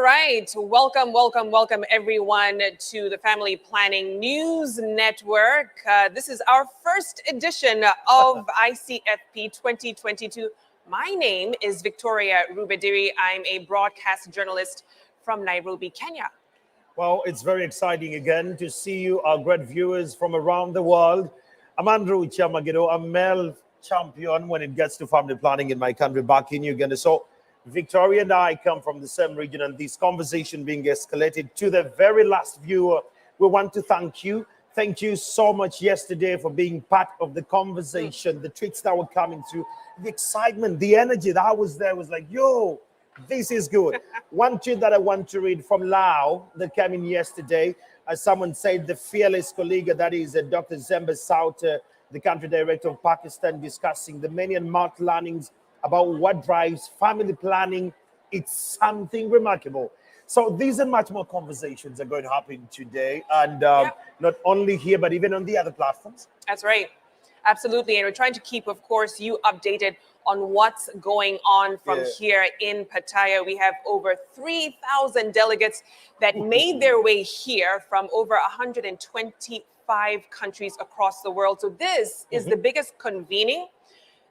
right. Welcome everyone to the Family Planning News Network. This is our first edition of ICFP 2022. My name is Victoria Rubadiri. I'm a broadcast journalist from Nairobi, Kenya. Well, it's very exciting again to see you, our great viewers from around the world. I'm Andrew Kyamagero, a male champion when it gets to family planning in my country back in Uganda. So Victoria and I come from the same region, and this conversation being escalated to the very last viewer. We want to thank you. Thank you so much yesterday for being part of the conversation, the tweets that were coming through, the excitement, the energy that was there was like, yo, this is good. One tweet that I want to read from Lao that came in yesterday, as someone said, the fearless colleague, that is Dr. Zemba Sauter, the country director of Pakistan, discussing the many and marked learnings about what drives family planning. It's something remarkable. So these and much more conversations are going to happen today, and not only here, but even on the other platforms. That's right. Absolutely. And we're trying to keep, of course, you updated on what's going on from here in Pattaya. We have over 3,000 delegates that made their way here from over 125 countries across the world. So this is the biggest convening,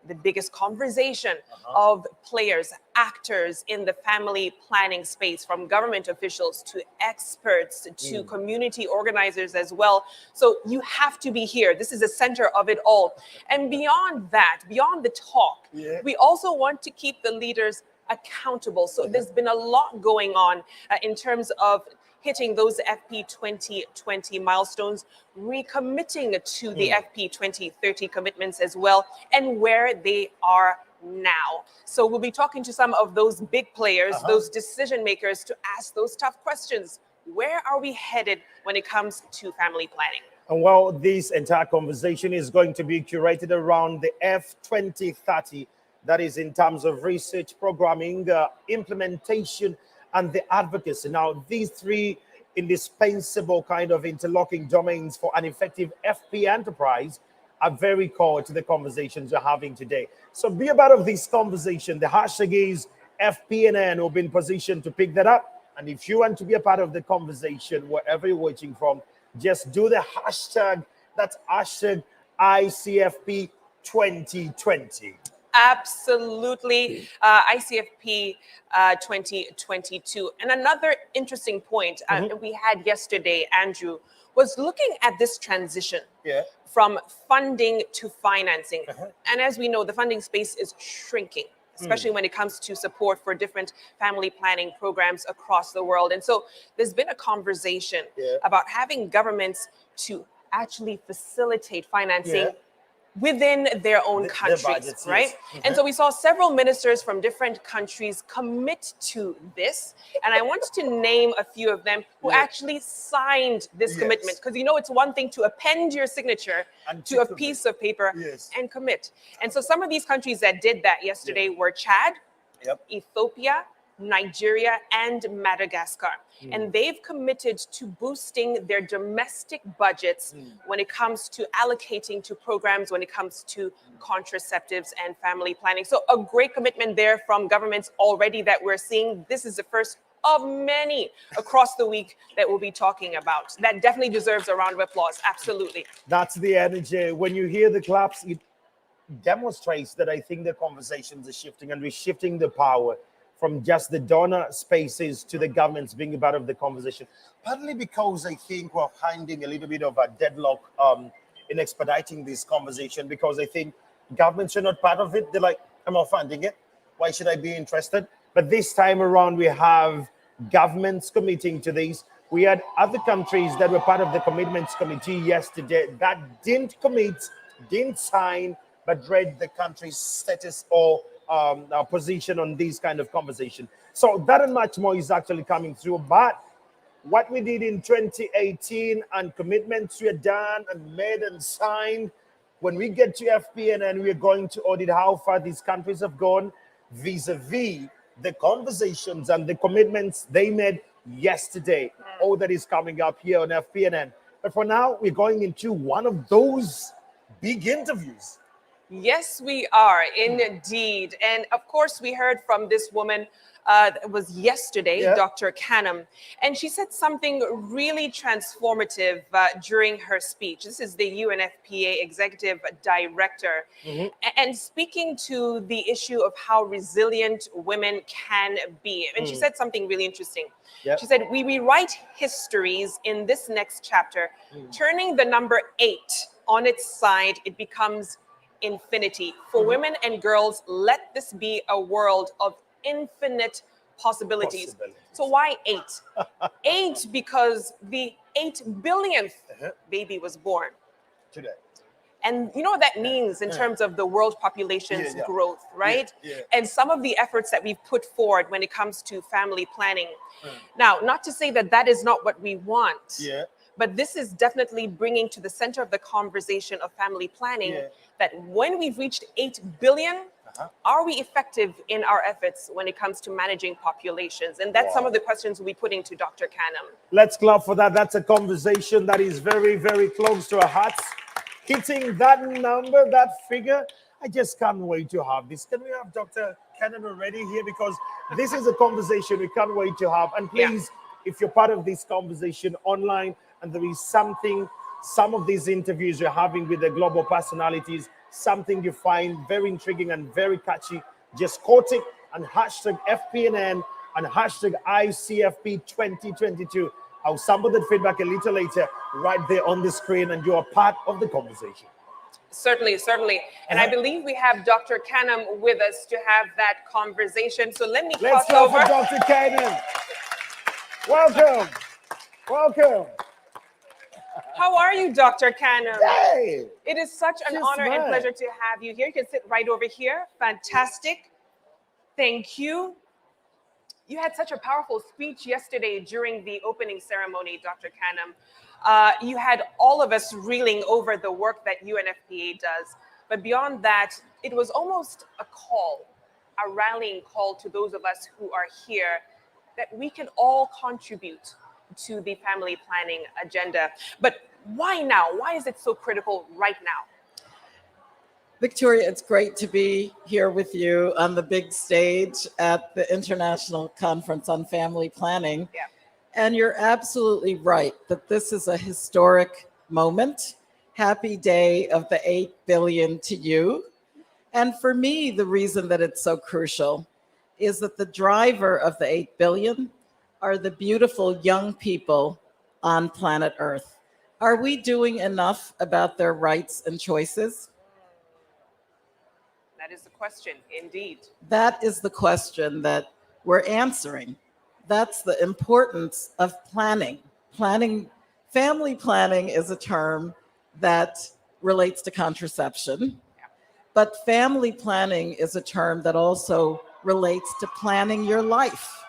the biggest conversation of players, actors in the family planning space, from government officials to experts to community organizers as well. So you have to be here. This is the center of it all. And beyond that, beyond the talk, we also want to keep the leaders accountable. So there's been a lot going on in terms of hitting those FP 2020 milestones, recommitting to the FP 2030 commitments as well, and where they are now. So we'll be talking to some of those big players, those decision makers, to ask those tough questions. Where are we headed when it comes to family planning? And well, this entire conversation is going to be curated around the F 2030, that is in terms of research, programming, implementation, and the advocacy. Now, these three indispensable kind of interlocking domains for an effective FP enterprise are very core to the conversations we're having today. So be a part of this conversation. The hashtag is FPNN. We've been positioned to pick that up. And if you want to be a part of the conversation, wherever you're watching from, just do the hashtag. That's hashtag ICFP 2020. Absolutely. ICFP 2022. And another interesting point we had yesterday, Andrew, was looking at this transition from funding to financing. And as we know, the funding space is shrinking, especially when it comes to support for different family planning programs across the world. And so there's been a conversation about having governments to actually facilitate financing within their own countries, budgets, right? And so we saw several ministers from different countries commit to this. And I wanted to name a few of them who actually signed this commitment. Because you know, it's one thing to append your signature to a piece of paper and commit. And so some of these countries that did that yesterday were Chad, Ethiopia, Nigeria, and Madagascar. And they've committed to boosting their domestic budgets when it comes to allocating to programs, when it comes to contraceptives and family planning. So a great commitment there from governments already that we're seeing. This is the first of many across the week that we'll be talking about. That definitely deserves a round of applause. Absolutely. That's the energy. When you hear the claps, it demonstrates that I think the conversations are shifting, and we're shifting the power from just the donor spaces to the governments being a part of the conversation. Partly because I think we're finding a little bit of a deadlock in expediting this conversation, because I think governments are not part of it. They're like, I'm not funding it. Why should I be interested? But this time around, we have governments committing to this. We had other countries that were part of the commitments committee yesterday that didn't commit, didn't sign, but read the country's status or our position on these kind of conversation. So that and much more is actually coming through. But what we did in 2018 and commitments we had done and made and signed, when we get to FPNN, we're going to audit how far these countries have gone vis-a-vis the conversations and the commitments they made yesterday. All that is coming up here on FPNN. But for now, we're going into one of those big interviews Yes, we are indeed. And of course, we heard from this woman. It was yesterday, Yeah. Dr. Kanem, and she said something really transformative during her speech. This is the UNFPA Executive Director, and speaking to the issue of how resilient women can be. And she said something really interesting. Yep. She said, "We rewrite histories in this next chapter, turning the number 8 on its side, it becomes infinity. For women and girls, let this be a world of infinite possibilities." So why 8? 8 because the 8 billionth baby was born. Today. And you know what that means in terms of the world population's Yeah. growth, right? Yeah. And some of the efforts that we've put forward when it comes to family planning. Now, not to say that that is not what we want. Yeah. But this is definitely bringing to the center of the conversation of family planning that when we've reached 8 billion, are we effective in our efforts when it comes to managing populations? And that's some of the questions we'll be putting to Dr. Kanem. Let's clap for that. That's a conversation that is very, very close to our hearts. Hitting that number, that figure, I just can't wait to have this. Can we have Dr. Kanem already here? Because this is a conversation we can't wait to have. And please, if you're part of this conversation online and there is something, some of these interviews you're having with the global personalities, something you find very intriguing and very catchy, just quote it and hashtag FPNN and hashtag ICFP 2022. I'll sample that feedback a little later right there on the screen and you are part of the conversation. Certainly, certainly. And I believe we have Dr. Kanem with us to have that conversation. So let's go over. for Dr. Kanem. Welcome. Welcome. How are you, Dr. Kanem? Hey. It is such an honor and pleasure to have you here. You can sit right over here. Fantastic. Thank you. You had such a powerful speech yesterday during the opening ceremony, Dr. Kanem. You had all of us reeling over the work that UNFPA does. But beyond that, it was almost a call, a rallying call to those of us who are here that we can all contribute to the family planning agenda. But why now? Why is it so critical right now? Victoria, it's great to be here with you on the big stage at the International Conference on Family Planning. Yeah. And you're absolutely right that this is a historic moment. Happy day of the 8 billion to you. And for me, the reason that it's so crucial is that the driver of the 8 billion are the beautiful young people on planet Earth. Are we doing enough about their rights and choices? That is the question, indeed. That is the question that we're answering. That's the importance of planning. Family planning is a term that relates to contraception, but family planning is a term that also relates to planning your life,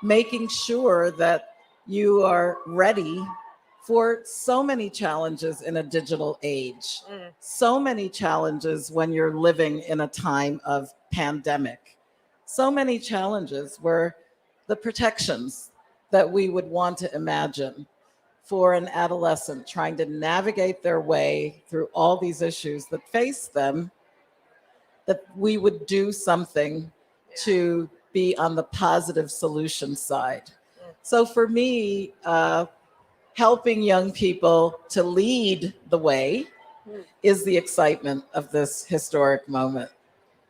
making sure that you are ready for so many challenges in a digital age, so many challenges when you're living in a time of pandemic, so many challenges where the protections that we would want to imagine for an adolescent trying to navigate their way through all these issues that face them, that we would do something to be on the positive solution side. So for me, helping young people to lead the way is the excitement of this historic moment.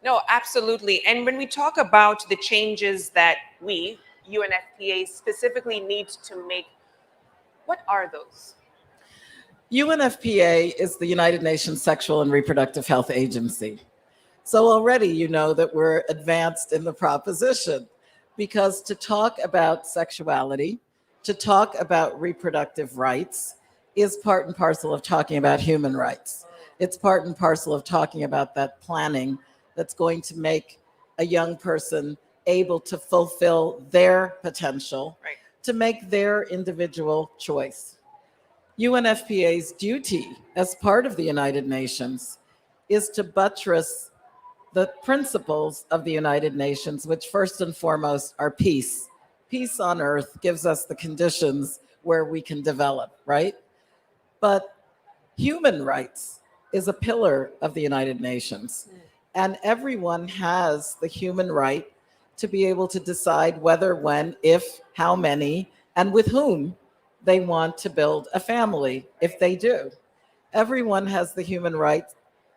No, absolutely. And when we talk about the changes that we, UNFPA, specifically need to make, what are those? UNFPA is the United Nations Sexual and Reproductive Health Agency. So already you know that we're advanced in the proposition, because to talk about sexuality, to talk about reproductive rights is part and parcel of talking about human rights. It's part and parcel of talking about that planning that's going to make a young person able to fulfill their potential, to make their individual choice. UNFPA's duty as part of the United Nations is to buttress the principles of the United Nations, which first and foremost are peace. Peace on earth gives us the conditions where we can develop, right? But human rights is a pillar of the United Nations. And everyone has the human right to be able to decide whether, when, if, how many, and with whom they want to build a family, if they do. Everyone has the human right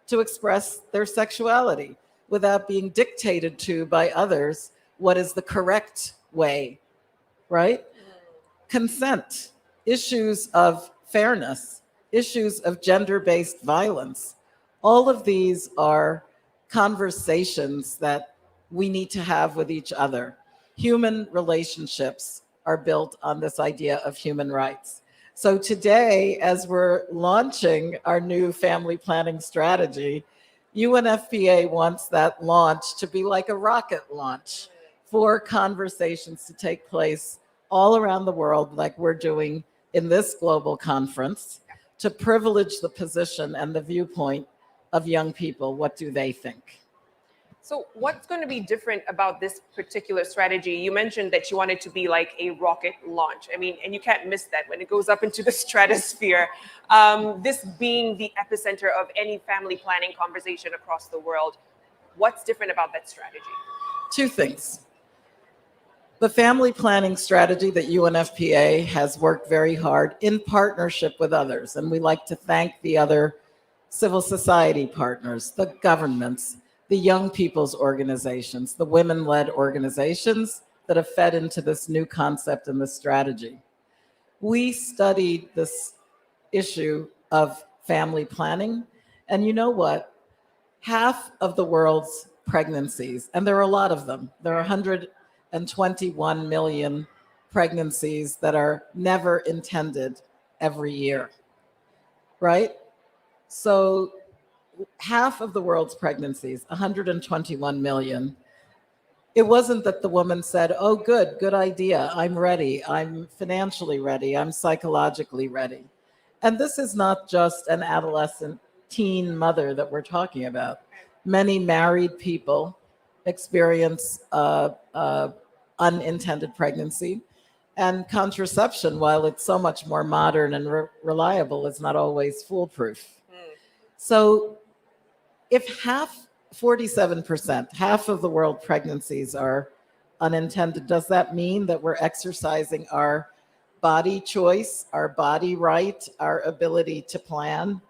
to express their sexuality without being dictated to by others what is the correct way, right? Consent, issues of fairness, issues of gender-based violence, all of these are conversations that we need to have with each other. Human relationships are built on this idea of human rights. So today, as we're launching our new family planning strategy, UNFPA wants that launch to be like a rocket launch for conversations to take place all around the world, like we're doing in this global conference, to privilege the position and the viewpoint of young people. What do they think? So what's going to be different about this particular strategy? You mentioned that you want it to be like a rocket launch. I mean, and you can't miss that when it goes up into the stratosphere. This being the epicenter of any family planning conversation across the world. What's different about that strategy? Two things. The family planning strategy that UNFPA has worked very hard in partnership with others, and we like to thank the other civil society partners, the governments, the young people's organizations, the women-led organizations that have fed into this new concept and this strategy. We studied this issue of family planning, and you know what? Half of the world's pregnancies, and there are a lot of them, there are 121 million pregnancies that are never intended every year, right? So half of the world's pregnancies, 121 million, it wasn't that the woman said, oh, good idea, I'm ready, I'm financially ready, I'm psychologically ready. And this is not just an adolescent teen mother that we're talking about. Many married people experience unintended pregnancy, and contraception, while it's so much more modern and reliable, is not always foolproof. So if 47%, half of the world pregnancies are unintended, does that mean that we're exercising our body choice, our body right, our ability to plan?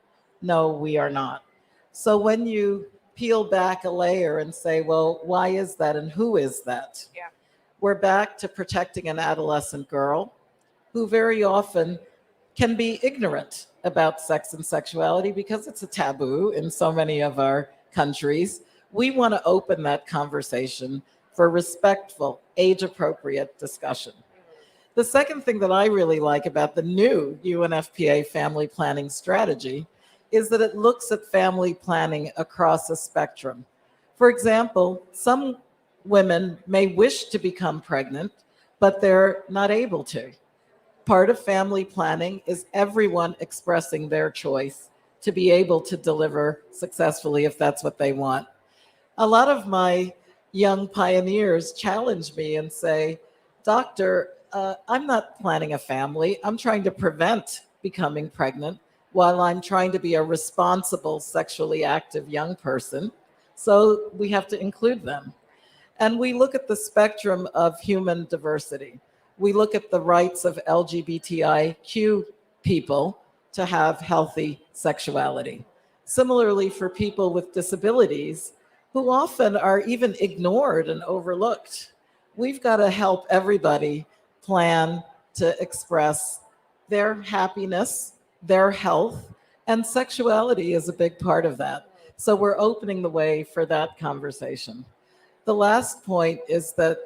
No, we are not. So when you peel back a layer and say, well, why is that and who is that? Yeah. We're back to protecting an adolescent girl who very often can be ignorant about sex and sexuality because it's a taboo in so many of our countries. We want to open that conversation for respectful, age-appropriate discussion. The second thing that I really like about the new UNFPA family planning strategy is that it looks at family planning across a spectrum. For example, some women may wish to become pregnant, but they're not able to. Part of family planning is everyone expressing their choice to be able to deliver successfully if that's what they want. A lot of my young pioneers challenge me and say, Doctor, I'm not planning a family. I'm trying to prevent becoming pregnant while I'm trying to be a responsible, sexually active young person. So we have to include them. And we look at the spectrum of human diversity. We look at the rights of LGBTIQ people to have healthy sexuality. Similarly, for people with disabilities, who often are even ignored and overlooked, we've got to help everybody plan to express their happiness, their health, and sexuality is a big part of that. So we're opening the way for that conversation. The last point is that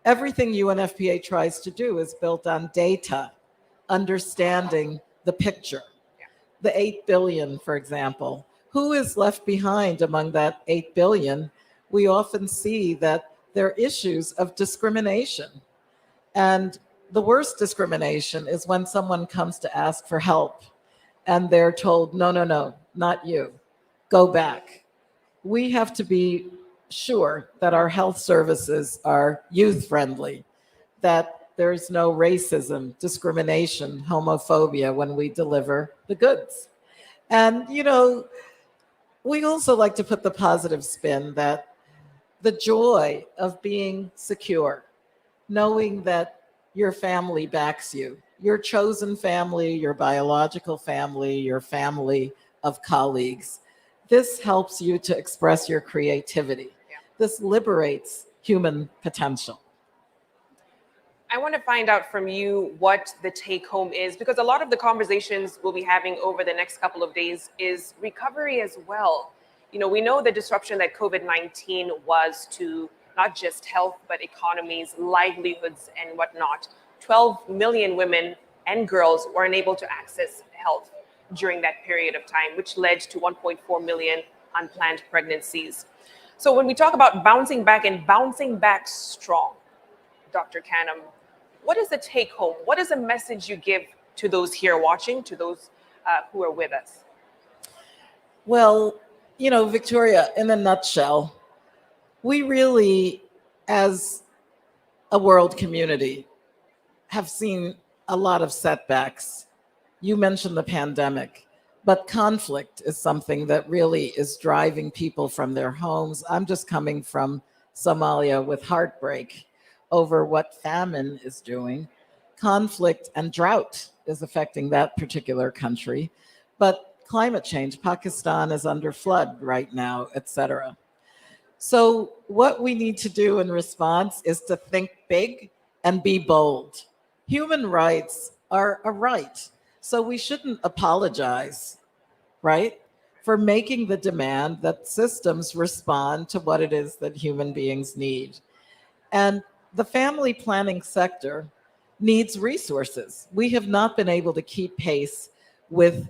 everything UNFPA tries to do is built on data, understanding the picture. The 8 billion, for example, who is left behind among that 8 billion? We often see that there are issues of discrimination. And the worst discrimination is when someone comes to ask for help and they're told, no, not you, go back. We have to be sure that our health services are youth-friendly, that there's no racism, discrimination, homophobia when we deliver the goods. And, we also like to put the positive spin that the joy of being secure, knowing that your family backs you, your chosen family, your biological family, your family of colleagues. This helps you to express your creativity. Yeah. This liberates human potential. I want to find out from you what the take home is, because a lot of the conversations we'll be having over the next couple of days is recovery as well. We know the disruption that COVID-19 was to not just health, but economies, livelihoods, and whatnot. 12 million women and girls were unable to access health during that period of time, which led to 1.4 million unplanned pregnancies. So when we talk about bouncing back and bouncing back strong, Dr. Kanem, what is the take home? What is the message you give to those here watching, to those who are with us? Well, Victoria, in a nutshell, we really, as a world community, have seen a lot of setbacks. You mentioned the pandemic, but conflict is something that really is driving people from their homes. I'm just coming from Somalia with heartbreak over what famine is doing. Conflict and drought is affecting that particular country, but climate change, Pakistan is under flood right now, etc. So what we need to do in response is to think big and be bold. Human rights are a right, so we shouldn't apologize, right, for making the demand that systems respond to what it is that human beings need. And the family planning sector needs resources. We have not been able to keep pace with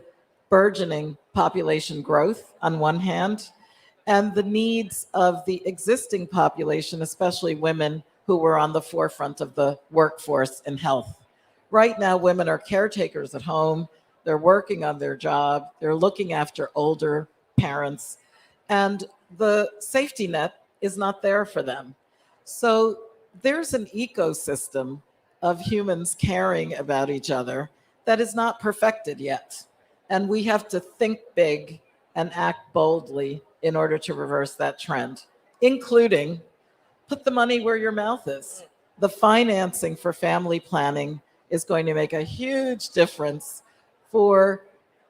burgeoning population growth on one hand, and the needs of the existing population, especially women who were on the forefront of the workforce in health. Right now, women are caretakers at home. They're working on their job. They're looking after older parents, and the safety net is not there for them. So there's an ecosystem of humans caring about each other that is not perfected yet. And we have to think big and act boldly in order to reverse that trend, including put the money where your mouth is. The financing for family planning is going to make a huge difference for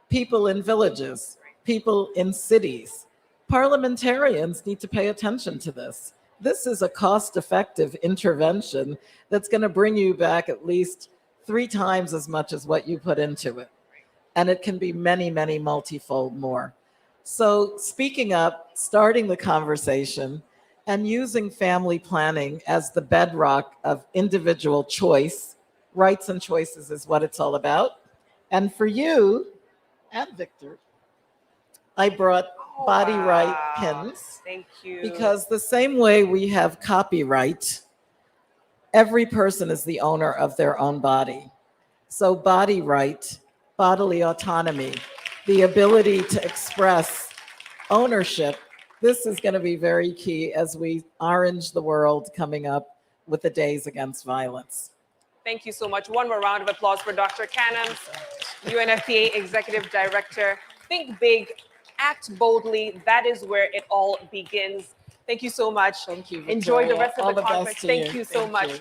people in villages, people in cities. Parliamentarians need to pay attention to this. This is a cost-effective intervention that's going to bring you back at least 3 times as much as what you put into it. And it can be many, many multifold more. So speaking up, starting the conversation, and using family planning as the bedrock of individual choice. Rights and choices is what it's all about. And for you and Victor, I brought body right pins. Thank you. Because the same way we have copyright, every person is the owner of their own body. So body right, bodily autonomy, the ability to express ownership, this is going to be very key as we orange the world coming up with the Days Against Violence. Thank you so much. One more round of applause for Dr. Kanem, UNFPA Executive Director. Think big, act boldly. That is where it all begins. Thank you so much. Thank you, Victoria. Enjoy the rest of all the conference. Thank you so much. You.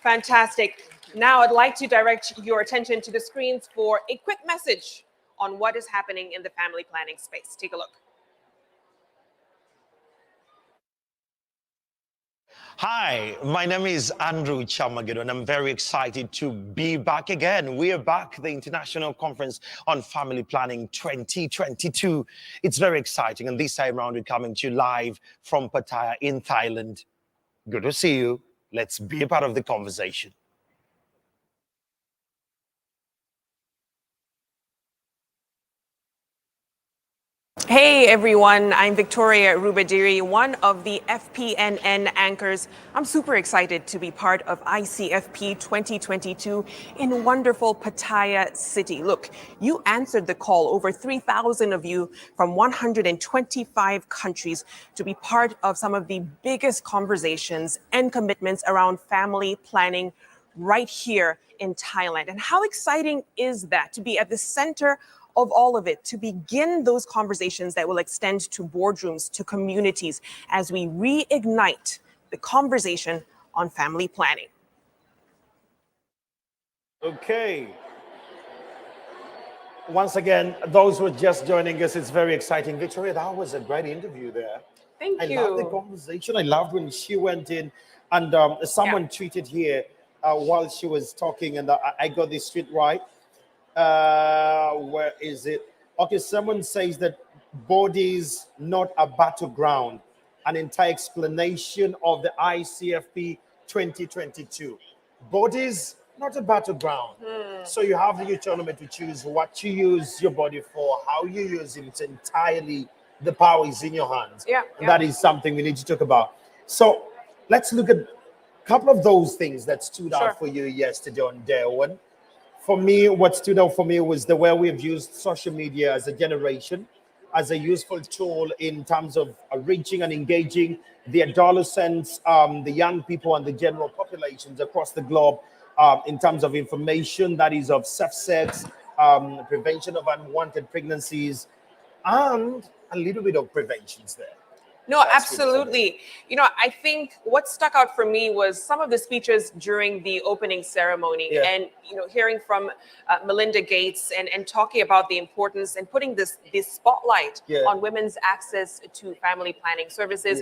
Fantastic. Now I'd like to direct your attention to the screens for a quick message on what is happening in the family planning space. Take a look. Hi, my name is Andrew Kyamagero, and I'm very excited to be back again. We are back, the International Conference on Family Planning 2022. It's very exciting, and this time around we're coming to you live from Pattaya in Thailand. Good to see you. Let's be a part of the conversation. Hey everyone, I'm Victoria Rubadiri, one of the FPNN anchors. I'm super excited to be part of ICFP 2022 in wonderful Pattaya City. Look, you answered the call, over 3,000 of you from 125 countries, to be part of some of the biggest conversations and commitments around family planning right here in Thailand. And how exciting is that, to be at the center of all of it to begin those conversations that will extend to boardrooms, to communities, as we reignite the conversation on family planning. Okay. Once again, those who are just joining us, it's very exciting. Victoria, that was a great interview there. Thank you. I love the conversation. I loved when she went in, and someone tweeted here while she was talking, and I got this tweet right. Where is it? Okay, someone says that bodies not a battleground, an entire explanation of the ICFP 2022. Bodies not a battleground. So you have the autonomy to choose what you use your body for, how you use it. It's entirely, the power is in your hands. And that is something we need to talk about. So let's look at a couple of those things that stood out for you yesterday on day one. For me, what stood out for me was the way we've used social media as a generation, as a useful tool in terms of reaching and engaging the adolescents, the young people, and the general populations across the globe in terms of information that is of safe sex, prevention of unwanted pregnancies, and a little bit of preventions there. No, absolutely. You know, I think what stuck out for me was some of the speeches during the opening ceremony and, you know, hearing from Melinda Gates and talking about the importance and putting this spotlight on women's access to family planning services.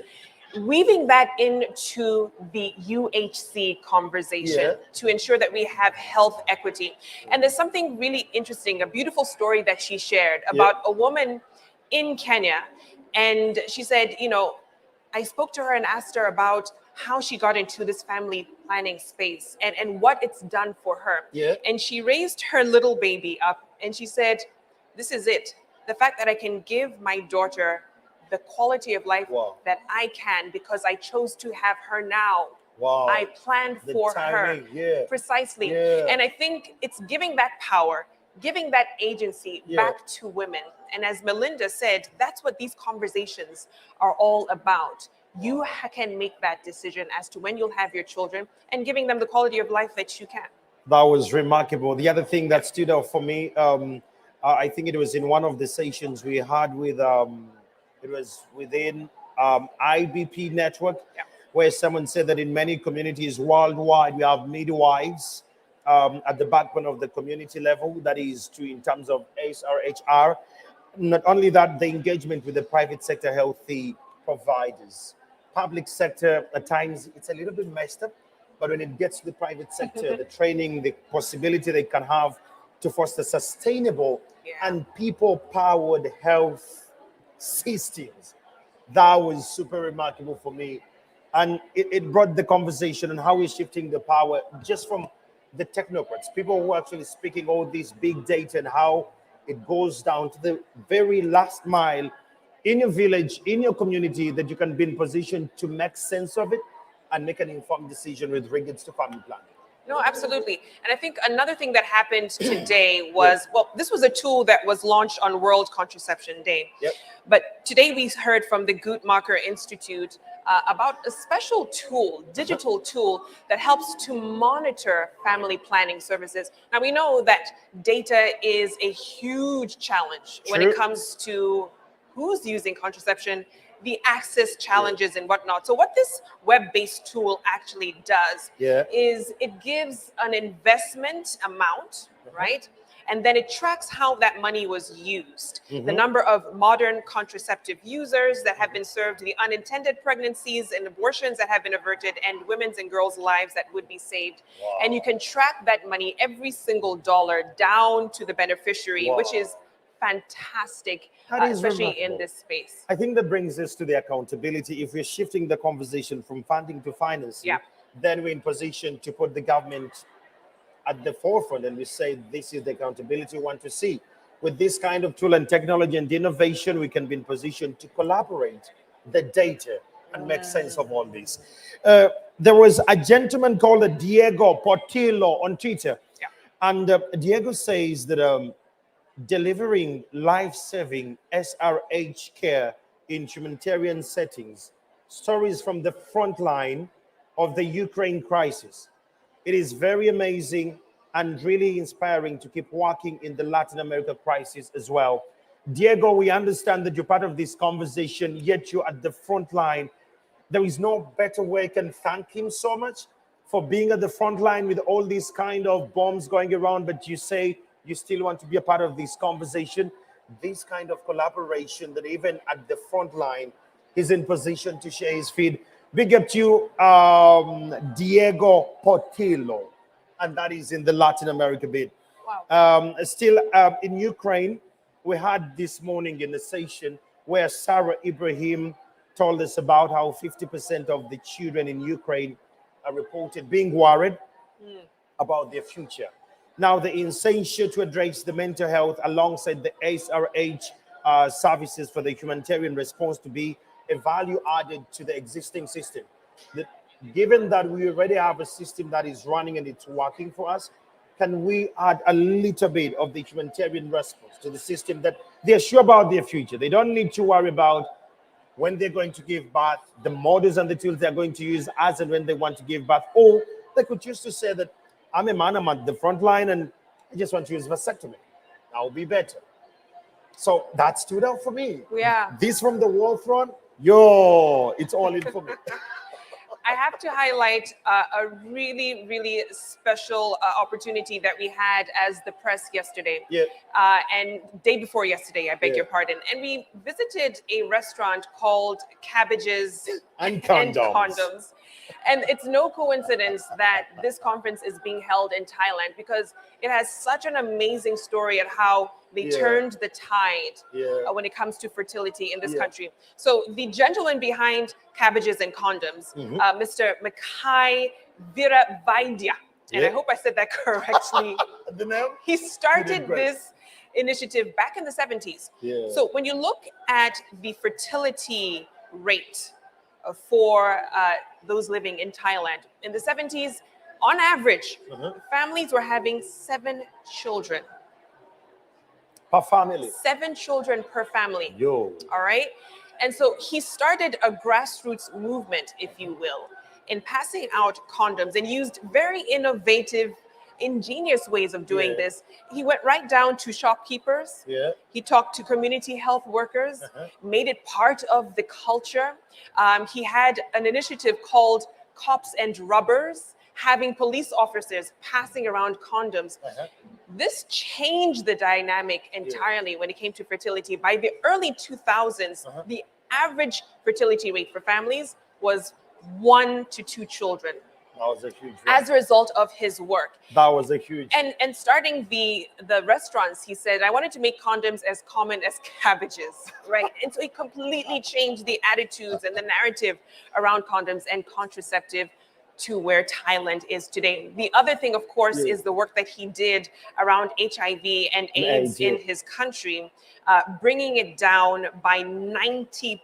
Weaving that into the UHC conversation to ensure that we have health equity. And there's something really interesting, a beautiful story that she shared about a woman in Kenya. And she said, you know, I spoke to her and asked her about how she got into this family planning space and what it's done for her. And she raised her little baby up and she said, this is it. The fact that I can give my daughter the quality of life that I can because I chose to have her now. I planned for her. Precisely. And I think it's giving that power, giving that agency back to women. And as Melinda said, that's what these conversations are all about. You can make that decision as to when you'll have your children and giving them the quality of life that you can. That was remarkable. The other thing that stood out for me, I think it was in one of the sessions we had with, it was within IBP network, where someone said that in many communities worldwide, we have midwives at the backbone of the community level, that is to in terms of SRHR. Not only that, the engagement with the private sector healthy providers. Public sector, at times, it's a little bit messed up, but when it gets to the private sector, the training, the possibility they can have to foster sustainable and people-powered health systems, that was super remarkable for me. And it brought the conversation on how we're shifting the power just from the technocrats, people who are actually speaking all this big data and how it goes down to the very last mile in your village, in your community, that you can be in position to make sense of it and make an informed decision with regards to family planning. No, absolutely. And I think another thing that happened today was, well, this was a tool that was launched on World Contraception Day. But today we heard from the Guttmacher Institute about a special tool, digital tool that helps to monitor family planning services. Now, we know that data is a huge challenge when it comes to who's using contraception, the access challenges and whatnot. So what this web-based tool actually does is it gives an investment amount, right? And then it tracks how that money was used, the number of modern contraceptive users that have been served, the unintended pregnancies and abortions that have been averted, and women's and girls' lives that would be saved. And you can track that money, every single dollar, down to the beneficiary, which is fantastic, especially remarkable in this space. I think that brings us to the accountability. If we're shifting the conversation from funding to financing, then we're in position to put the government at the forefront and we say, this is the accountability we want to see. With this kind of tool and technology and innovation, we can be in position to collaborate the data and make sense of all this. There was a gentleman called Diego Portillo on Twitter. And Diego says that delivering life-saving SRH care in humanitarian settings, stories from the front line of the Ukraine crisis. It is very amazing and really inspiring to keep working in the Latin America crisis as well. Diego, we understand that you're part of this conversation, yet you're at the front line. There is no better way I can thank him so much for being at the front line with all these kind of bombs going around, but you say you still want to be a part of this conversation. This kind of collaboration that even at the front line, he's in position to share his feed. Big up to you, Diego Portillo, and that is in the Latin America bit. Wow. Still in Ukraine, we had this morning in the session where Sarah Ibrahim told us about how 50% of the children in Ukraine are reported being worried about their future. Now, the intention to address the mental health alongside the SRH services for the humanitarian response to be a value added to the existing system. Given that we already have a system that is running and it's working for us, can we add a little bit of the humanitarian response to the system that they're sure about their future? They don't need to worry about when they're going to give birth, the models and the tools they're going to use as and when they want to give birth. Or they could choose to say that I'm a man, I'm at the front line and I just want to use vasectomy. That will be better. So that stood out for me. Yeah. This from the wall front, yo, it's all in for me. I have to highlight a really, really special opportunity that we had as the press yesterday. Yeah. And day before yesterday, I beg your pardon. And we visited a restaurant called Cabbages And Condoms. And it's no coincidence that this conference is being held in Thailand because it has such an amazing story of how they turned the tide when it comes to fertility in this country. So the gentleman behind Cabbages and Condoms, Mr. Makai Viravaidya, and I hope I said that correctly. The name? He started this initiative back in the 70s. Yeah. So when you look at the fertility rate for those living in Thailand, in the 70s, on average, families were having 7 children. Per family. 7 children per family. Yo. All right. And so he started a grassroots movement, if you will, in passing out condoms and used very innovative, ingenious ways of doing this. He went right down to shopkeepers. Yeah. He talked to community health workers, made it part of the culture. He had an initiative called Cops and Rubbers, having police officers passing around condoms. This changed the dynamic entirely when it came to fertility. By the early 2000s, the average fertility rate for families was 1 to 2 children. That was a huge as a result of his work. That was a huge. And starting the restaurants, he said, I wanted to make condoms as common as cabbages, right? And so he completely changed the attitudes and the narrative around condoms and contraceptive to where Thailand is today. The other thing, of course, is the work that he did around HIV and AIDS in his country, bringing it down by 90%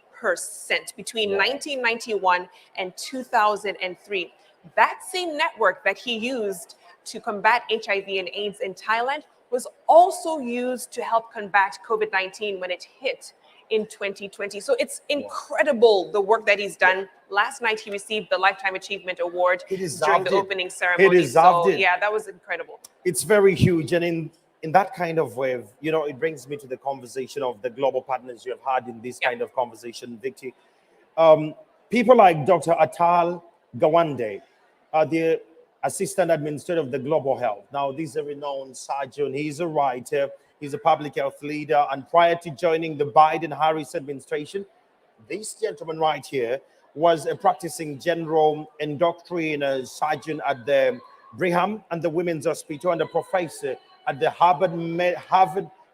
between 1991 and 2003. That same network that he used to combat HIV and AIDS in Thailand was also used to help combat COVID-19 when it hit in 2020. So it's incredible the work that he's done. Last night, he received the Lifetime Achievement Award during the opening ceremony. So yeah, that was incredible. It's very huge. And in that kind of way, you know, it brings me to the conversation of the global partners you have had in this kind of conversation, Victor. People like Dr. Atul Gawande, the Assistant Administrator of the Global Health. Now, this is a renowned surgeon. He's a writer. He's a public health leader. And prior to joining the Biden-Harris administration, this gentleman right here was a practicing general endocrine surgeon at the Brigham and the Women's Hospital and a professor at the Harvard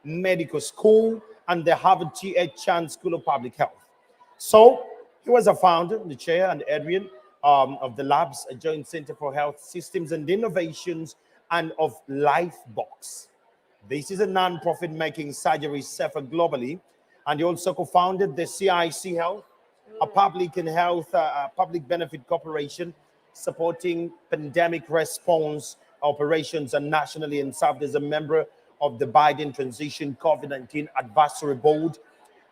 Medical School and the Harvard T.H. Chan School of Public Health. So he was a founder, the chair, and Adrian of the labs, a Joint Center for Health Systems and Innovations, and of Lifebox. This is a non-profit making surgery safer globally. And he also co-founded the CIC Health, a public benefit corporation supporting pandemic response operations and nationally, and served as a member of the Biden Transition COVID-19 Advisory Board.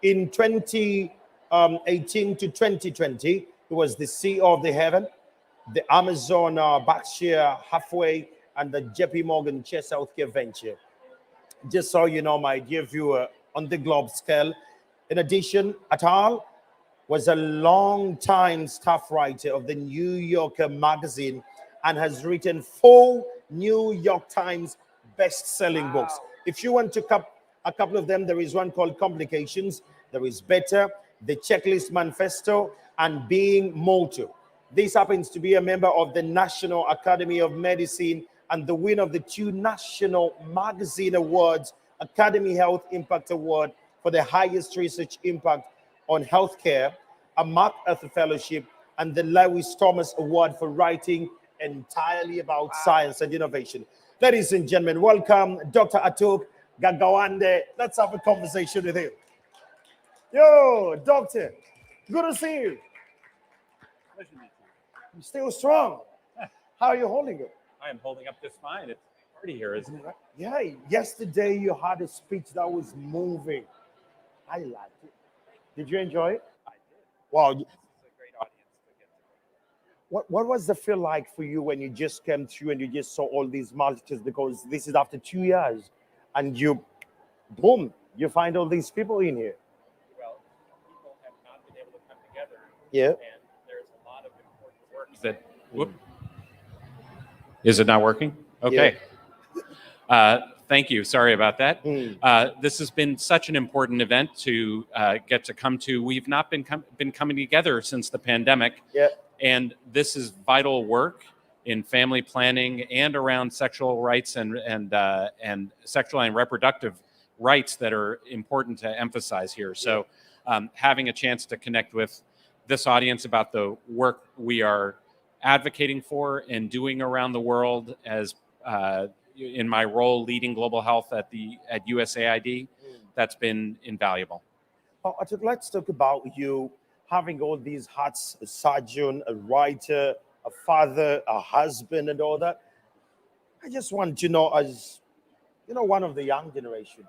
In 2018 to 2020, he was the CEO of the Heaven, the Amazon Berkshire Hathaway and the JP Morgan Chase Healthcare Venture. Just so you know, my dear viewer, on the globe scale, in addition, Atul was a long-time staff writer of the New Yorker magazine and has written 4 New York Times best-selling books. If you want to a couple of them, there is one called Complications, there is Better, The Checklist Manifesto, and Being Mortal. This happens to be a member of the National Academy of Medicine and the winner of the 2 National Magazine Awards, Academy Health Impact Award for the highest research impact on healthcare, a MacArthur Fellowship, and the Lewis Thomas Award for writing entirely about science and innovation. Ladies and gentlemen, welcome Dr. Atul Gawande. Let's have a conversation with him. Yo, doctor, good to see you. Pleasure to meet you. You're still strong. How are you holding it? I am holding up just fine. It's a party here, isn't it? Yeah, yesterday you had a speech that was moving. I liked it. Did you enjoy it? I did. Wow. This is a great audience to get to. What was the feel like for you when you just came through and you just saw all these multitudes? Because this is after 2 years and you, boom, you find all these people in here. Well, people have not been able to come together. Yeah. And there's a lot of important work that. Whoop. Is it not working? Okay. Thank you. Sorry about that. This has been such an important event to get to come to. We've not been coming together since the pandemic. Yeah. And this is vital work in family planning and around sexual rights and sexual and reproductive rights that are important to emphasize here. So having a chance to connect with this audience about the work we are advocating for and doing around the world as in my role leading global health at USAID, that's been invaluable. Oh, let's talk about you having all these hats: a surgeon, a writer, a father, a husband, and all that. I just want to know, as you know, one of the young generation,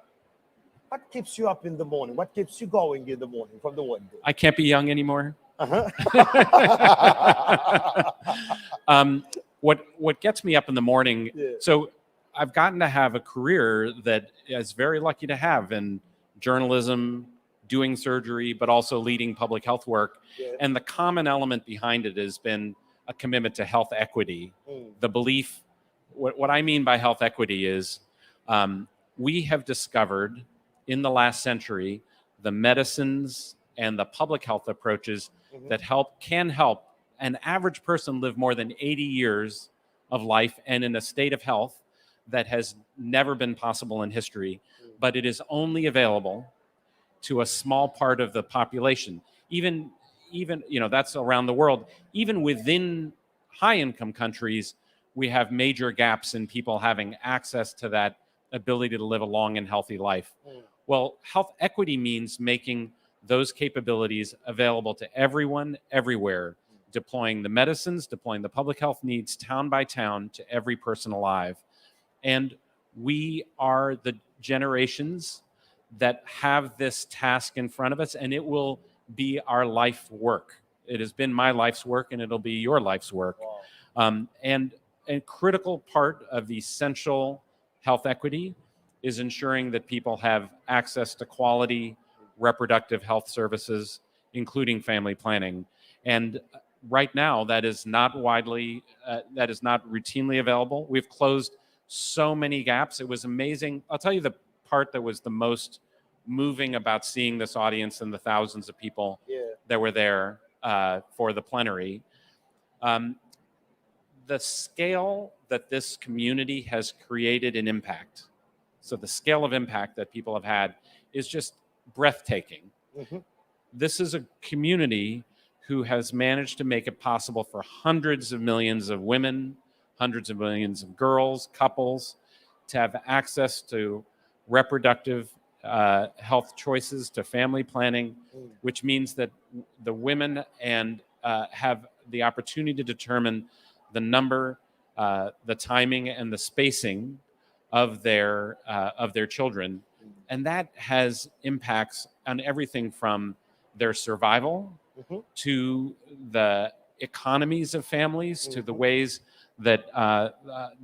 what keeps you up in the morning? What keeps you going in the morning from the window? I can't be young anymore. What gets me up in the morning? Yeah. So I've gotten to have a career that is very lucky to have in journalism, doing surgery, but also leading public health work. Yeah. And the common element behind it has been a commitment to health equity. The belief, what I mean by health equity is we have discovered in the last century the medicines and the public health approaches that can help an average person live more than 80 years of life and in a state of health that has never been possible in history, but it is only available to a small part of the population. Even that's around the world. Even within high-income countries, we have major gaps in people having access to that ability to live a long and healthy life. Well, health equity means making those capabilities available to everyone, everywhere, deploying the medicines, deploying the public health needs town by town to every person alive. And we are the generations that have this task in front of us, and it will be our life work. It has been my life's work, and it'll be your life's work. Wow. And a critical part of the essential health equity is ensuring that people have access to quality reproductive health services, including family planning. And right now, that is not routinely available. We've closed so many gaps. It was amazing. I'll tell you the part that was the most moving about seeing this audience and the thousands of people that were there for the plenary. The scale that this community has created an impact. So the scale of impact that people have had is just breathtaking. This is a community who has managed to make it possible for hundreds of millions of women, hundreds of millions of girls, couples, to have access to reproductive health choices, to family planning, which means that the women have the opportunity to determine the number, the timing, and the spacing of their children. And that has impacts on everything from their survival to the economies of families, to the ways that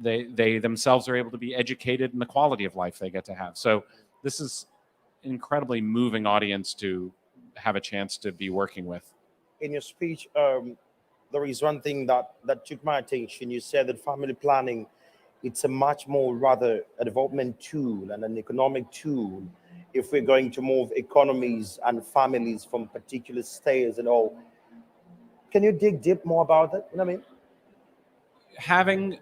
they themselves are able to be educated, and the quality of life they get to have. So this is an incredibly moving audience to have a chance to be working with. In your speech, there is one thing that took my attention. You said that family planning, it's a much more rather a development tool and an economic tool if we're going to move economies and families from particular states and all. Can you dig deep more about that? You know what I mean? Having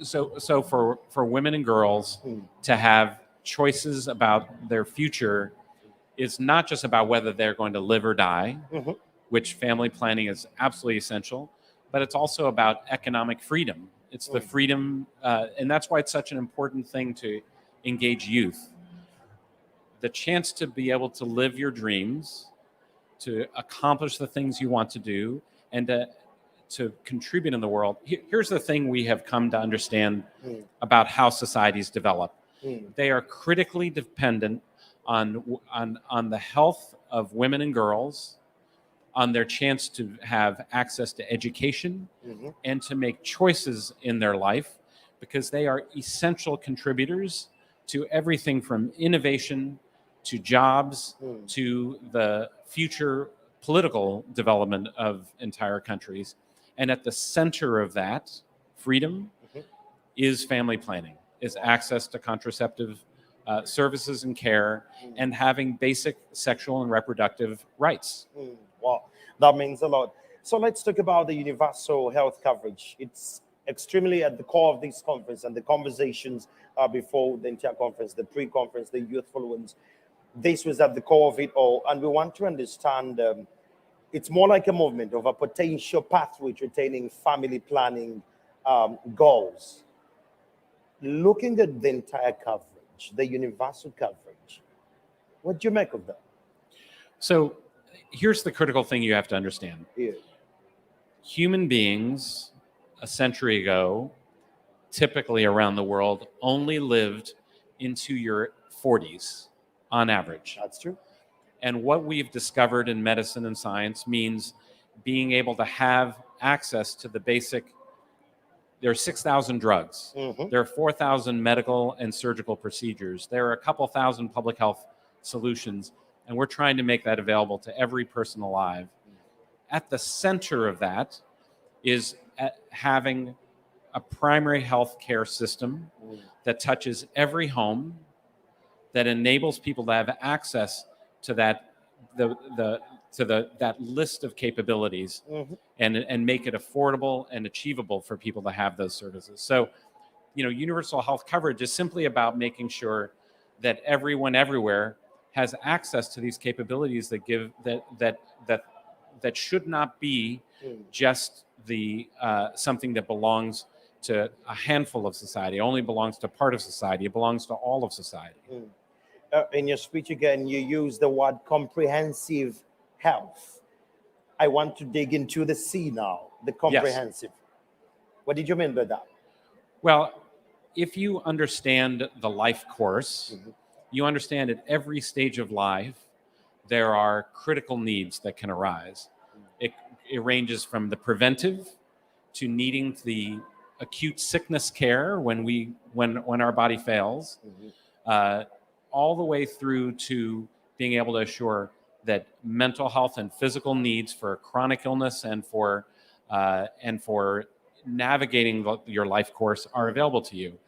so for women and girls to have choices about their future is not just about whether they're going to live or die, which family planning is absolutely essential, but it's also about economic freedom. It's the freedom, and that's why it's such an important thing to engage youth. The chance to be able to live your dreams, to accomplish the things you want to do, and to contribute in the world. Here's the thing we have come to understand about how societies develop. They are critically dependent on the health of women and girls, on their chance to have access to education and to make choices in their life, because they are essential contributors to everything from innovation to jobs to the future political development of entire countries. And at the center of that freedom is family planning, is access to contraceptive services and care, and having basic sexual and reproductive rights. Wow, that means a lot. So let's talk about the universal health coverage. It's extremely at the core of this conference and the conversations before the entire conference, the pre-conference, the youthful ones. This was at the core of it all. And we want to understand, it's more like a movement of a potential pathway to attaining family planning goals. Looking at the entire coverage, the universal coverage, what do you make of that? So here's the critical thing you have to understand. Yeah. Human beings a century ago, typically around the world, only lived into your 40s on average. That's true. And what we've discovered in medicine and science means being able to have access to the basic. There are 6,000 drugs. There are 4,000 medical and surgical procedures. There are a couple thousand public health solutions, and we're trying to make that available to every person alive. At the center of that is having a primary health care system that touches every home, that enables people to have access to that that list of capabilities and make it affordable and achievable for people to have those services. So, universal health coverage is simply about making sure that everyone everywhere has access to these capabilities that give that should not be just the something that belongs to a handful of society, only belongs to part of society. It belongs to all of society. In your speech again, you use the word comprehensive health. I want to dig into the C now, the comprehensive. Yes. What did you mean by that? Well, if you understand the life course, you understand at every stage of life, there are critical needs that can arise. It ranges from the preventive to needing the acute sickness care when our body fails, all the way through to being able to assure that mental health and physical needs for chronic illness and for navigating your life course are available to you.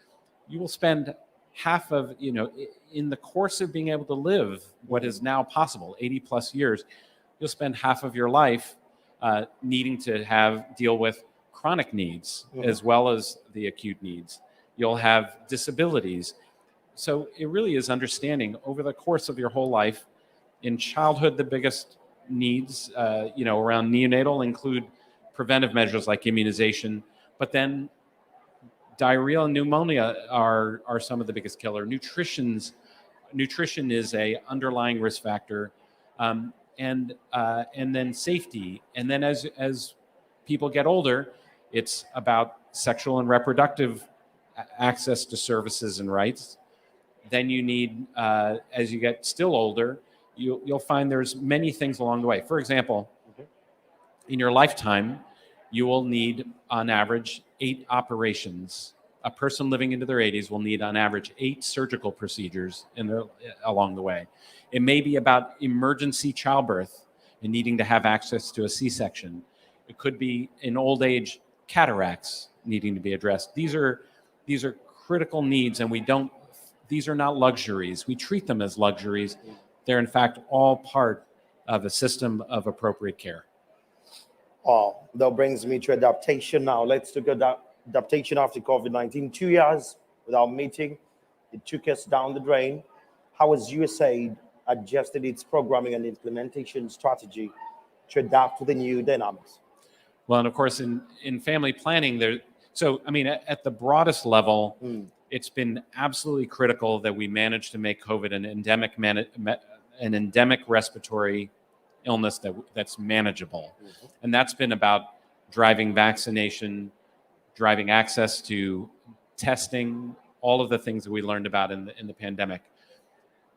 You will spend half of, in the course of being able to live what is now possible, 80 plus years, you'll spend half of your life needing to deal with chronic needs as well as the acute needs. You'll have disabilities. So it really is understanding over the course of your whole life. In childhood, the biggest needs, around neonatal include preventive measures like immunization, but then diarrhea and pneumonia are some of the biggest killer. Nutrition is a underlying risk factor, and then safety. And then as people get older, it's about sexual and reproductive access to services and rights. Then you need, as you get still older, you'll find there's many things along the way. For example, in your lifetime, you will need, on average, 8 operations. A person living into their 80s will need, on average, 8 surgical procedures along the way. It may be about emergency childbirth and needing to have access to a C-section. It could be in old age cataracts needing to be addressed. These are critical needs, and these are not luxuries. We treat them as luxuries. They're in fact all part of a system of appropriate care. Oh, that brings me to adaptation now. Let's look at adaptation after COVID-19. 2 years without meeting, it took us down the drain. How has USAID adjusted its programming and implementation strategy to adapt to the new dynamics? Well, and of course, in family planning, at the broadest level, it's been absolutely critical that we manage to make COVID an endemic respiratory illness that's manageable. And that's been about driving vaccination, driving access to testing, all of the things that we learned about in the pandemic.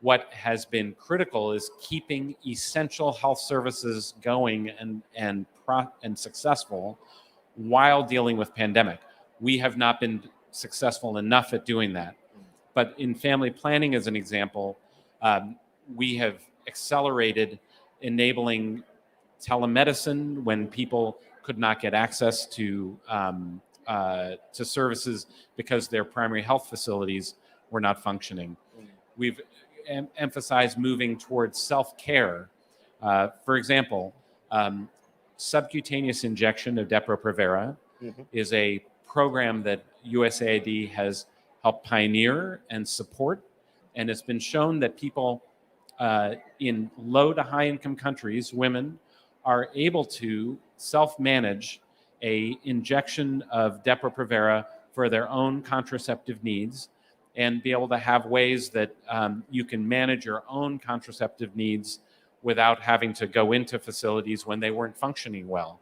What has been critical is keeping essential health services going and successful while dealing with pandemic. We have not been successful enough at doing that. But in family planning, as an example, we have accelerated enabling telemedicine when people could not get access to services because their primary health facilities were not functioning. We've emphasized moving towards self-care. For example, subcutaneous injection of Depo-Provera is a program that USAID has helped pioneer and support, and it's been shown that people in low to high income countries, women, are able to self-manage a injection of Depo-Provera for their own contraceptive needs, and be able to have ways that you can manage your own contraceptive needs without having to go into facilities when they weren't functioning well.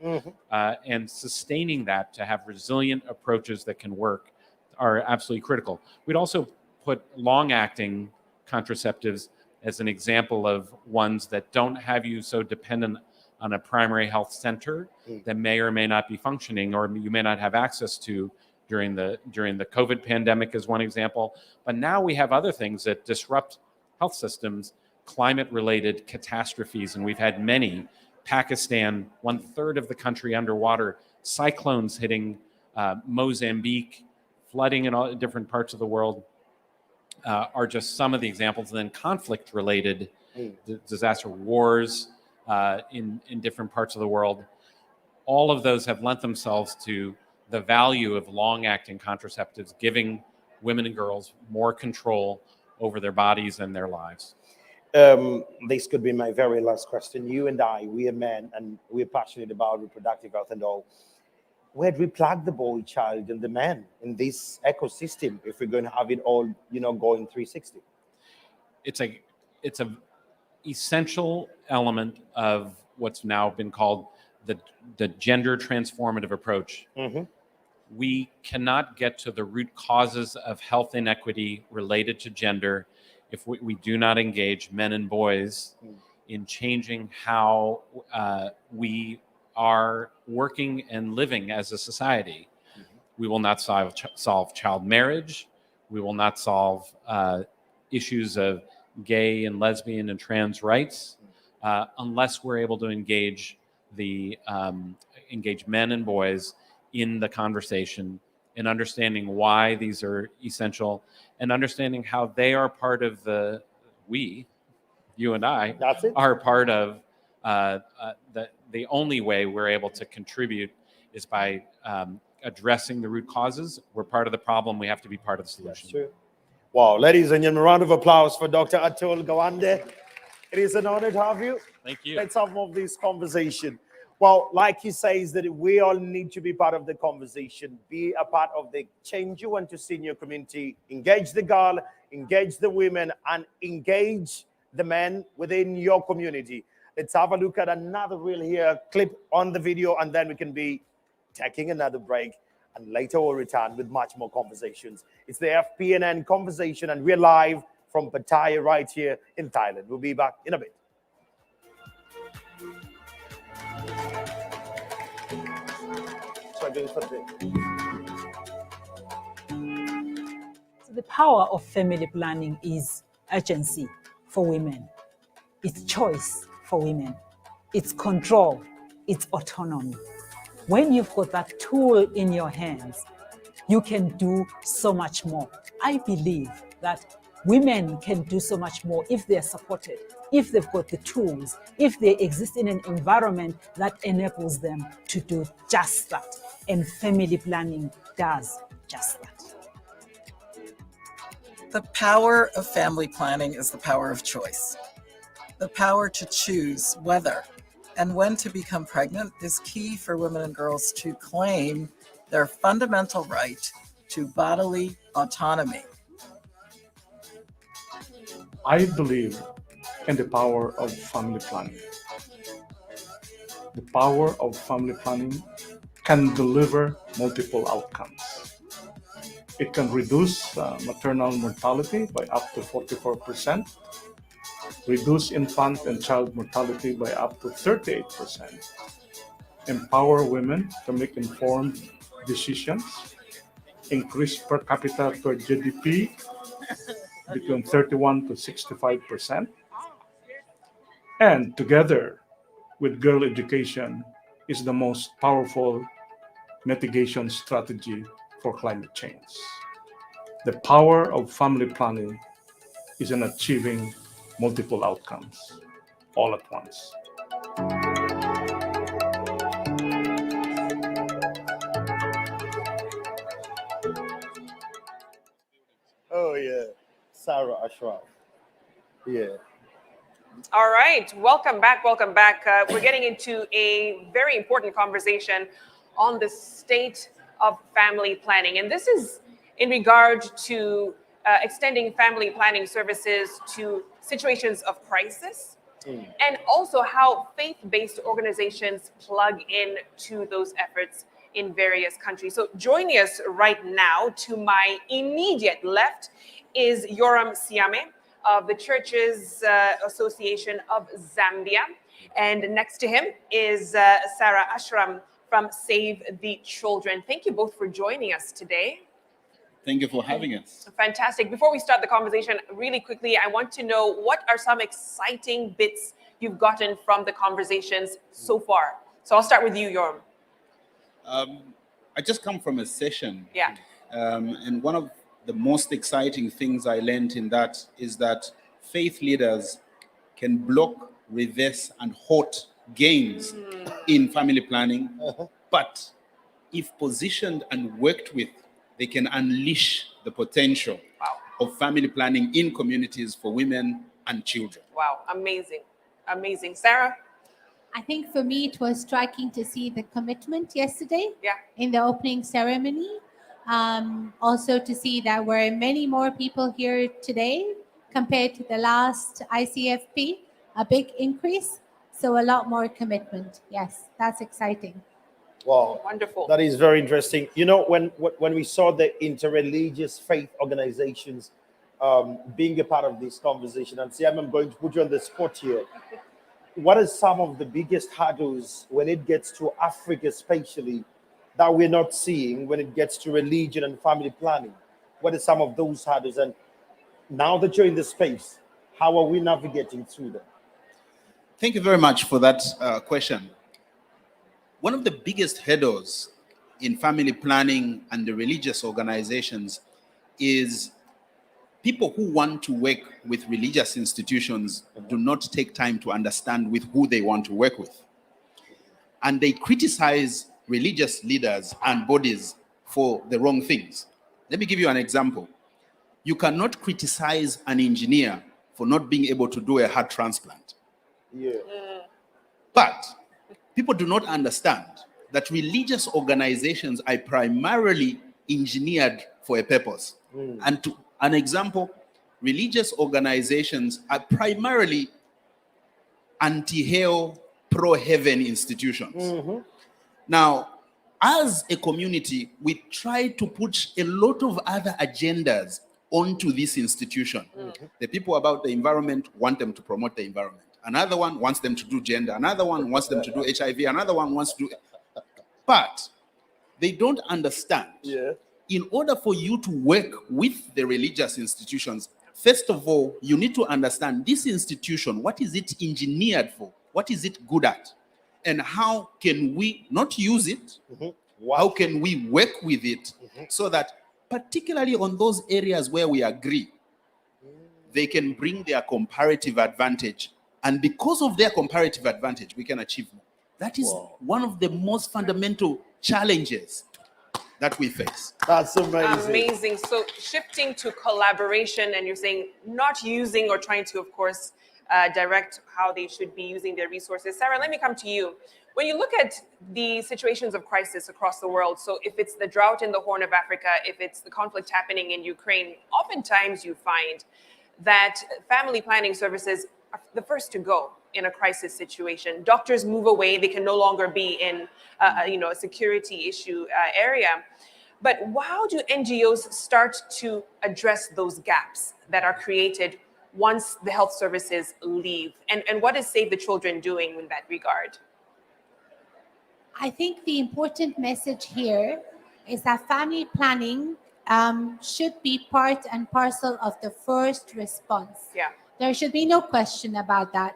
And sustaining that to have resilient approaches that can work are absolutely critical. We'd also put long-acting contraceptives as an example of ones that don't have you so dependent on a primary health center that may or may not be functioning, or you may not have access to during the COVID pandemic is one example. But now we have other things that disrupt health systems, climate-related catastrophes, and we've had many. Pakistan, 1/3 of the country underwater, cyclones hitting Mozambique, flooding in all different parts of the world are just some of the examples. And then conflict-related disaster, wars in different parts of the world. All of those have lent themselves to the value of long-acting contraceptives, giving women and girls more control over their bodies and their lives. This could be my very last question. You and I, we are men, and we're passionate about reproductive health and all. Where do we plug the boy child and the man in this ecosystem if we're going to have it all, going 360? It's a essential element of what's now been called the gender transformative approach. We cannot get to the root causes of health inequity related to gender if we do not engage men and boys in changing how we are working and living as a society. We will not solve child marriage. We will not solve issues of gay and lesbian and trans rights unless we're able to engage men and boys in the conversation, and understanding why these are essential, and understanding how they are part of you and I, are part of the only way we're able to contribute is by addressing the root causes. We're part of the problem. We have to be part of the solution. That's true. Wow, ladies and gentlemen, round of applause for Dr. Atul Gawande. It is an honor to have you. Thank you. Let's have more of this conversation. Well, like he says, that we all need to be part of the conversation, be a part of the change you want to see in your community. Engage the girl, engage the women, and engage the men within your community. Let's have a look at another reel here, clip on the video, and then we can be taking another break. And later we'll return with much more conversations. It's the FPNN conversation, and we're live from Pattaya right here in Thailand. We'll be back in a bit. brings for today. The power of family planning is agency for women. It's choice for women. It's control. It's autonomy. When you've got that tool in your hands, you can do so much more. I believe that women can do so much more if they're supported, if they've got the tools, if they exist in an environment that enables them to do just that. And family planning does just that. The power of family planning is the power of choice. The power to choose whether and when to become pregnant is key for women and girls to claim their fundamental right to bodily autonomy. I believe in the power of family planning. The power of family planning can deliver multiple outcomes. It can reduce maternal mortality by up to 44%, reduce infant and child mortality by up to 38%, empower women to make informed decisions, increase per capita per GDP between 31 to 65%, and together with girl education is the most powerful mitigation strategy for climate change. The power of family planning is in achieving multiple outcomes all at once. Oh yeah, Sarah Ashraf. Yeah. All right, welcome back. Welcome back. We're getting into a very important conversation on the state of family planning. And this is in regard to extending family planning services to situations of crisis, and also how faith-based organizations plug in to those efforts in various countries. So joining us right now to my immediate left is Yoram Siame of the Churches Association of Zambia. And next to him is Sarah Ashram from Save the Children. Thank you both for joining us today. Thank you for having us. Fantastic. Before we start the conversation, really quickly, I want to know what are some exciting bits you've gotten from the conversations so far? So I'll start with you, Yoram. I just come from a session. Yeah. And one of the most exciting things I learned in that is that faith leaders can block, reverse, and halt gains in family planning. But if positioned and worked with, they can unleash the potential of family planning in communities for women and children. Wow, amazing. Amazing. Sarah? I think for me, it was striking to see the commitment yesterday in the opening ceremony. Also to see that there were many more people here today compared to the last ICFP, a big increase. So a lot more commitment. Yes, that's exciting. Wow, wonderful. That is very interesting. You know, when we saw the interreligious faith organizations being a part of this conversation, and see, I'm going to put you on the spot here. What are some of the biggest hurdles when it gets to Africa, especially, that we're not seeing when it gets to religion and family planning? What are some of those hurdles? And now that you're in the space, how are we navigating through them? Thank you very much for that question. One of the biggest hurdles in family planning and the religious organizations is people who want to work with religious institutions do not take time to understand with who they want to work with. And they criticize religious leaders and bodies for the wrong things. Let me give you an example. You cannot criticize an engineer for not being able to do a heart transplant. Yeah. But people do not understand that religious organizations are primarily engineered for a purpose. And to an example, religious organizations are primarily anti-hell, pro-heaven institutions. Now, as a community, we try to put a lot of other agendas onto this institution. The people about the environment want them to promote the environment. Another one wants them to do gender. Another one wants them to do HIV. Another one wants to do... But they don't understand. Yeah. In order for you to work with the religious institutions, first of all, you need to understand this institution, what is it engineered for? What is it good at? And how can we not use it? How can we work with it so that, particularly on those areas where we agree, they can bring their comparative advantage. And because of their comparative advantage, we can achieve more. That is one of the most fundamental challenges that we face. That's amazing. Amazing. So shifting to collaboration, and you're saying not using or trying to, of course, direct how they should be using their resources. Sarah, let me come to you. When you look at the situations of crisis across the world, so if it's the drought in the Horn of Africa, if it's the conflict happening in Ukraine, oftentimes you find that family planning services are the first to go in a crisis situation. Doctors move away; they can no longer be in, a security issue area. But how do NGOs start to address those gaps that are created once the health services leave? And what is Save the Children doing in that regard? I think the important message here is that family planning should be part and parcel of the first response. Yeah. There should be no question about that.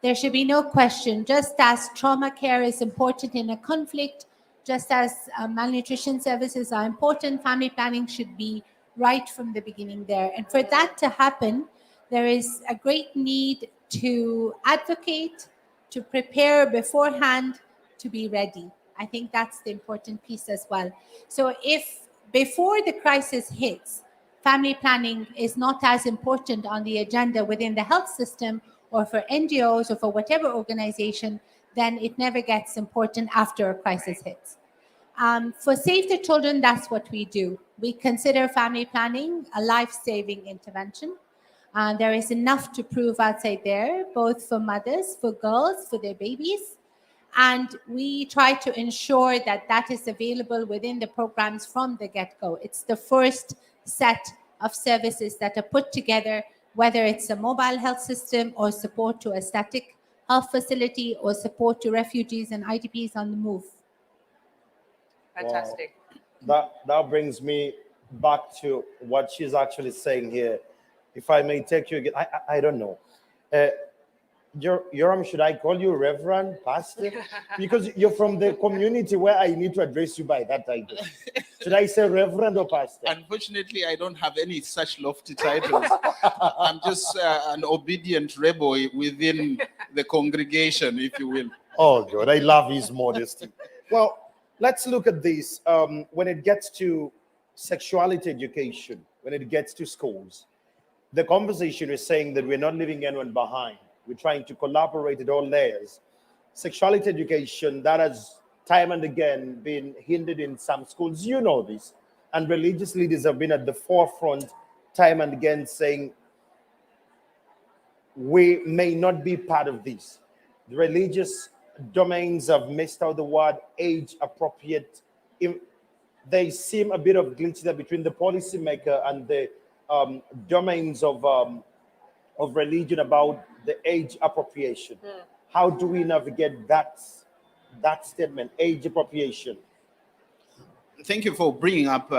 There should be no question. Just as trauma care is important in a conflict, just as malnutrition services are important, family planning should be right from the beginning there. And for that to happen, there is a great need to advocate, to prepare beforehand, to be ready. I think that's the important piece as well. So if before the crisis hits, family planning is not as important on the agenda within the health system or for NGOs or for whatever organization, then it never gets important after a crisis hits. For Save the Children, that's what we do. We consider family planning a life-saving intervention. There is enough to prove outside there, both for mothers, for girls, for their babies. And we try to ensure that that is available within the programs from the get-go. It's the first set of services that are put together, whether it's a mobile health system or support to a static health facility or support to refugees and IDPs on the move. Fantastic. Wow. That brings me back to what she's actually saying here. If I may take you again, I don't know. Yoram, should I call you Reverend, Pastor? Because you're from the community where I need to address you by that title. Should I say Reverend or Pastor? Unfortunately, I don't have any such lofty titles. I'm just an obedient rebel within the congregation, if you will. Oh, God, I love his modesty. Well, let's look at this. When it gets to sexuality education, when it gets to schools, the conversation is saying that we're not leaving anyone behind. We're trying to collaborate at all layers. Sexuality education, that has time and again been hindered in some schools. You know this. And religious leaders have been at the forefront time and again saying, we may not be part of this. The religious domains have missed out the word age appropriate. They seem a bit of glitch there between the policymaker and the domains of religion about the age appropriation. How do we navigate that statement, age appropriation? Thank you for bringing up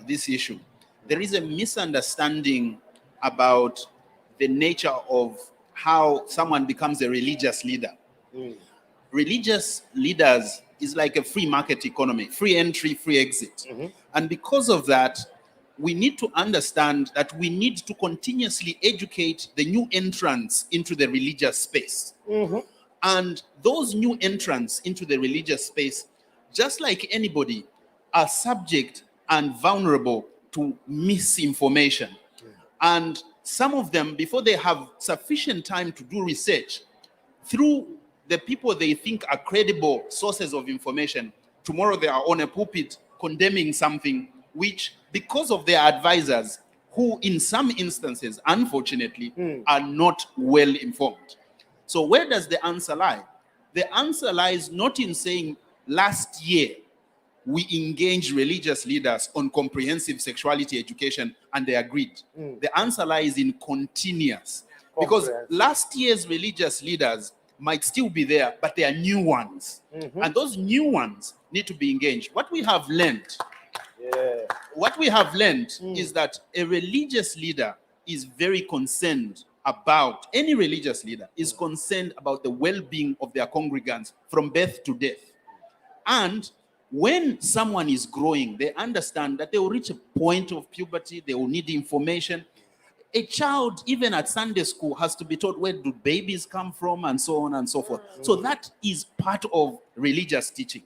this issue. There is a misunderstanding about the nature of how someone becomes a religious leader. Religious leaders is like a free market economy, free entry, free exit. And because of that, we need to understand that we need to continuously educate the new entrants into the religious space. And those new entrants into the religious space, just like anybody, are subject and vulnerable to misinformation. And some of them, before they have sufficient time to do research, through the people they think are credible sources of information, tomorrow they are on a pulpit condemning something which, because of their advisors, who in some instances, unfortunately, are not well informed. So where does the answer lie? The answer lies not in saying last year we engaged religious leaders on comprehensive sexuality education and they agreed. The answer lies in continuous. Because last year's religious leaders might still be there, but there are new ones. And those new ones need to be engaged. What we have learned is that a religious leader is very concerned about, any religious leader is concerned about the well-being of their congregants from birth to death. And when someone is growing, they understand that they will reach a point of puberty, they will need information. A child, even at Sunday school, has to be taught where do babies come from and so on and so forth. So that is part of religious teaching.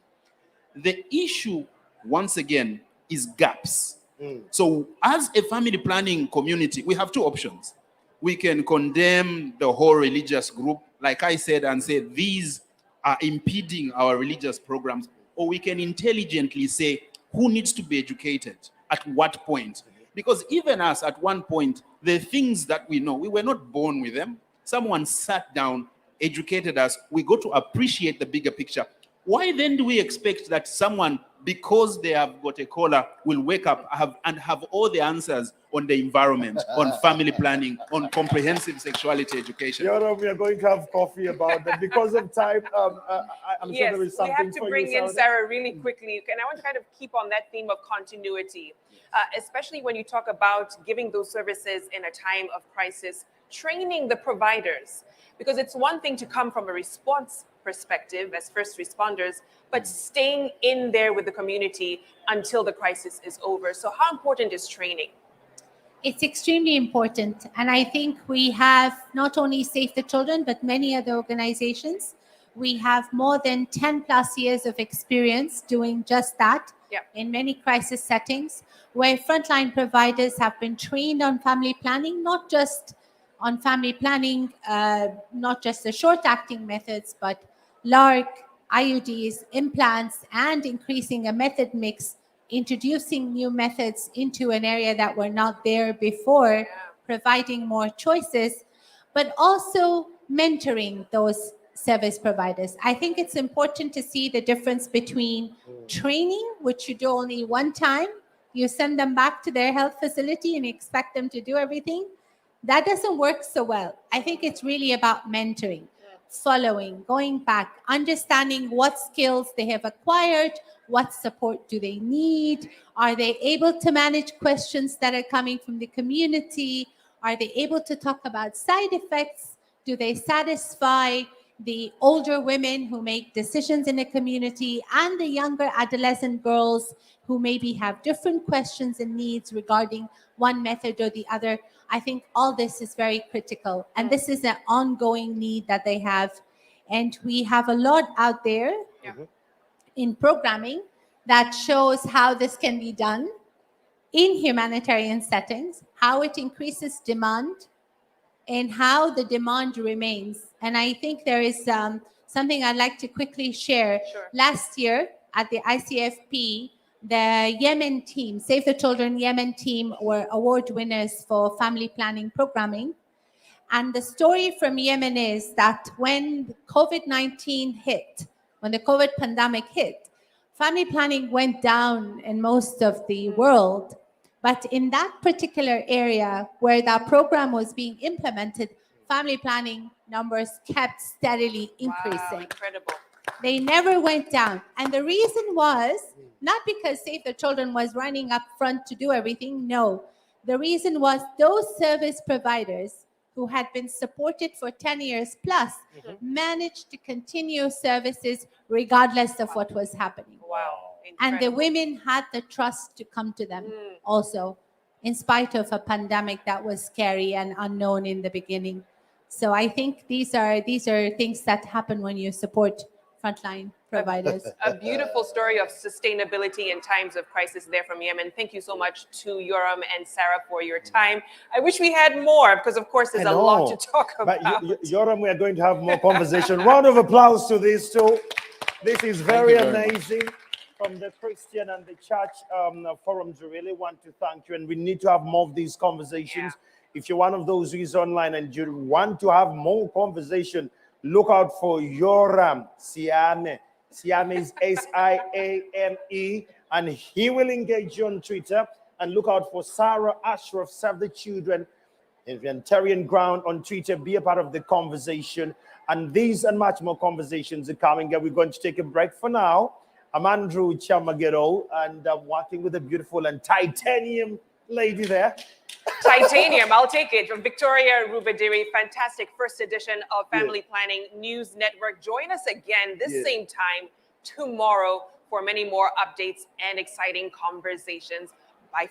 The issue, once again, is gaps. So as a family planning community, we have two options. We can condemn the whole religious group, like I said, and say these are impeding our religious programs, or we can intelligently say who needs to be educated at what point. Because even us, at one point, the things that we know, we were not born with them. Someone sat down, educated us. We got to appreciate the bigger picture. Why then do we expect that someone, because they have got a collar, will wake up and have all the answers on the environment, on family planning, on comprehensive sexuality education? Yoram, we are going to have coffee about that. Because of time, I'm sure there is something we have to for bring you, in Sarah really quickly. And I want to kind of keep on that theme of continuity, especially when you talk about giving those services in a time of crisis, training the providers. Because it's one thing to come from a response perspective as first responders, but staying in there with the community until the crisis is over. So how important is training? It's extremely important. And I think we have not only Save the Children, but many other organizations. We have more than 10 plus years of experience doing just that in many crisis settings, where frontline providers have been trained on family planning, not just on family planning, not just the short-acting methods, but LARC, IUDs, implants, and increasing a method mix, introducing new methods into an area that were not there before, providing more choices, but also mentoring those service providers. I think it's important to see the difference between training, which you do only one time, you send them back to their health facility and expect them to do everything. That doesn't work so well. I think it's really about mentoring, following, going back, understanding what skills they have acquired, what support do they need, are they able to manage questions that are coming from the community, are they able to talk about side effects, do they satisfy the older women who make decisions in the community and the younger adolescent girls who maybe have different questions and needs regarding one method or the other. I think all this is very critical, and this is an ongoing need that they have. And we have a lot out there in programming that shows how this can be done in humanitarian settings, how it increases demand, and how the demand remains. And I think there is something I'd like to quickly share. Last year at the ICFP, the Yemen team, Save the Children Yemen team, were award winners for family planning programming. And the story from Yemen is that when COVID-19 hit, when the COVID pandemic hit, family planning went down in most of the world. But in that particular area where that program was being implemented, family planning numbers kept steadily increasing. Wow, incredible. They never went down. And the reason was not because Save the Children was running up front to do everything. No. The reason was those service providers who had been supported for 10 years plus managed to continue services regardless of what was happening. Wow. And the women had the trust to come to them also, in spite of a pandemic that was scary and unknown in the beginning. So I think these are things that happen when you support frontline providers. A beautiful story of sustainability in times of crisis there from Yemen. Thank you so much to Yoram and Sarah for your time. I wish we had more because, of course, there's a lot to talk about. But Yoram, we are going to have more conversation. Round of applause to these two. This is very amazing. From the Christian and the church forums, we really want to thank you. And we need to have more of these conversations. If you're one of those who is online and you want to have more conversation, look out for Yoram Siame. Siame is S-I-A-M-E. And he will engage you on Twitter. And look out for Sarah Ashraf, Save the Children, Inventarian Ground on Twitter. Be a part of the conversation. And these and much more conversations are coming. And we're going to take a break for now. I'm Andrew Kyamagero, and I'm working with a beautiful and titanium lady there. Titanium, I'll take it. From Victoria Rubadiri, fantastic first edition of Family Planning News Network. Join us again this same time tomorrow for many more updates and exciting conversations. Bye for